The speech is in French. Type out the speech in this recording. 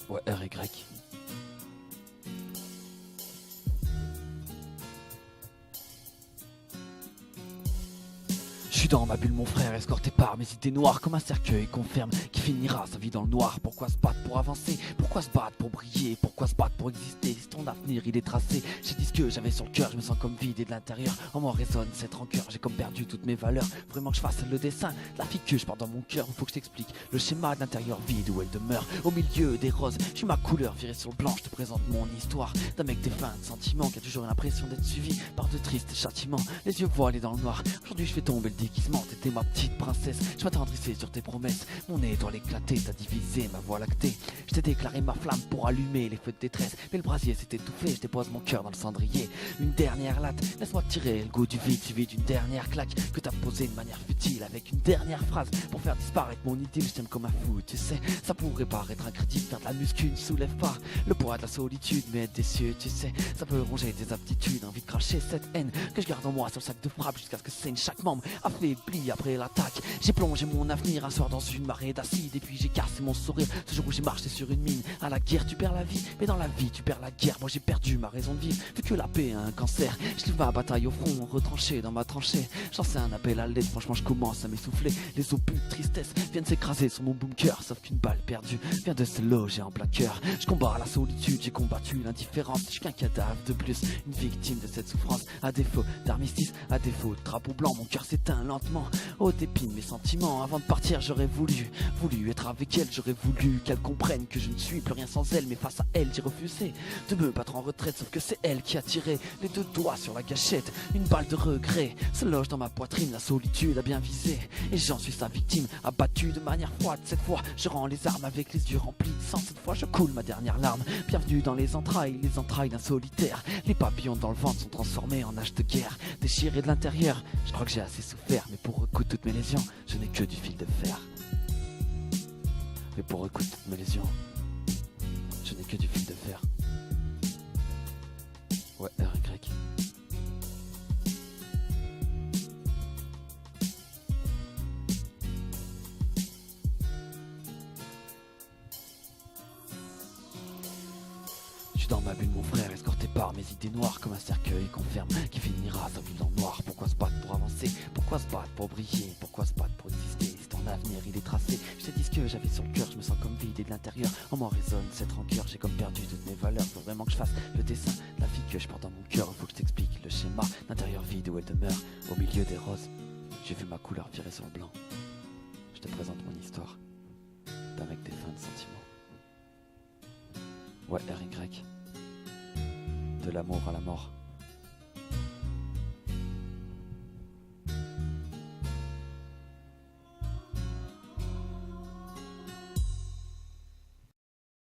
Ouais, RY. Je suis dans ma bulle mon frère, escorté par mes idées noires comme un cercueil confirme qui finira sa vie dans le noir. Pourquoi se battre pour avancer? Pourquoi se battre pour briller? Pourquoi se battre pour exister? Si ton avenir il est tracé, j'ai dit ce que j'avais sur le cœur, je me sens comme vide et de l'intérieur. En moi résonne cette rancœur, j'ai comme perdu toutes mes valeurs. Vraiment que je fasse le dessin de la fille que je porte dans mon cœur. Faut que je t'explique le schéma de l'intérieur vide où elle demeure. Au milieu des roses, je suis ma couleur virée sur le blanc. Je te présente mon histoire d'un mec défunt de sentiments qui a toujours eu l'impression d'être suivi par de tristes châtiments. Les yeux voilés dans le noir, aujourd'hui je fais tomber le déguisement. T'étais ma petite princesse, je m'attendrissais sur tes promesses. Mon nez doit l'éclater, t'as divisé ma voie lactée. Je t'ai déclaré ma flamme pour allumer les feux de détresse. Mais le brasier s'est étouffé, je dépose mon cœur dans le cendrier. Une dernière latte, laisse-moi tirer le goût du vide, suivi d'une dernière claque que t'as posée de manière futile. Avec une dernière phrase pour faire disparaître mon idylle. Je t'aime comme un fou, tu sais, ça pourrait paraître incrédible. Faire de la muscu ne soulève pas le poids de la solitude. Mais être déçu, tu sais, ça peut ronger tes aptitudes. Envie de cracher cette haine que je garde en moi sur le sac de frappe jusqu'à ce que saigne chaque membre affaibli après l'attaque. J'ai plongé mon avenir un soir dans une marée d'acide. Et puis j'ai cassé mon sourire ce jour où j'ai marché sur une mine. À la guerre tu perds la vie, mais dans la vie tu perds la guerre. Moi j'ai perdu ma raison de vivre, vu que la paix a un cancer. Je livre ma bataille au front, retranché dans ma tranchée. J'en sais un appel à l'aide, franchement je commence à m'essouffler. Les obus de tristesse viennent s'écraser sur mon bunker. Sauf qu'une balle perdue vient de se loger en plein cœur. Je combats la solitude, j'ai combattu l'indifférence. Je suis qu'un cadavre de plus, une victime de cette souffrance. À défaut d'armistice, à défaut de drapeau blanc, mon cœur s'éteint lentement au dépit de mes sentiments. Avant de partir j'aurais voulu être avec elle. J'aurais voulu qu'elle comprenne que je ne suis plus rien sans elle. Mais face à elle j'ai refusé de me battre en retraite. Sauf que c'est elle qui a tiré les deux doigts sur la gâchette. Une balle de regret se loge dans ma poitrine. La solitude a bien visé et j'en suis sa victime. Abattu de manière froide, cette fois je rends les armes avec les yeux remplis de sang. Cette fois je coule ma dernière larme. Bienvenue dans les entrailles d'un solitaire. Les papillons dans le ventre sont transformés en haches de guerre. Déchirés de l'intérieur, je crois que j'ai assez souffert. Mais pour recoudre toutes mes lésions, je n'ai que du fil de fer. Mais pour recoudre toutes mes lésions, je n'ai que du fil de fer. Ouais, RY. Je suis dans ma bulle mon frère, escorté par mes idées noires comme un cercueil confirme qui finira sa vie dans le noir. Pourquoi se battre pour avancer? Pourquoi se battre pour briller? Pourquoi se battre pour exister? Si ton avenir il est tracé, je t'ai dit ce que j'avais sur le cœur, je me sens comme vide et de l'intérieur. En moi résonne cette rancœur, j'ai comme perdu toutes mes valeurs. Faut vraiment que je fasse le dessin de la fille que je porte dans mon cœur. Faut que je t'explique le schéma d'intérieur vide où elle demeure. Au milieu des roses, j'ai vu ma couleur virer sur le blanc. Je te présente mon histoire d'un mec défunt de sentiments. Ouais, RY. De l'amour à la mort.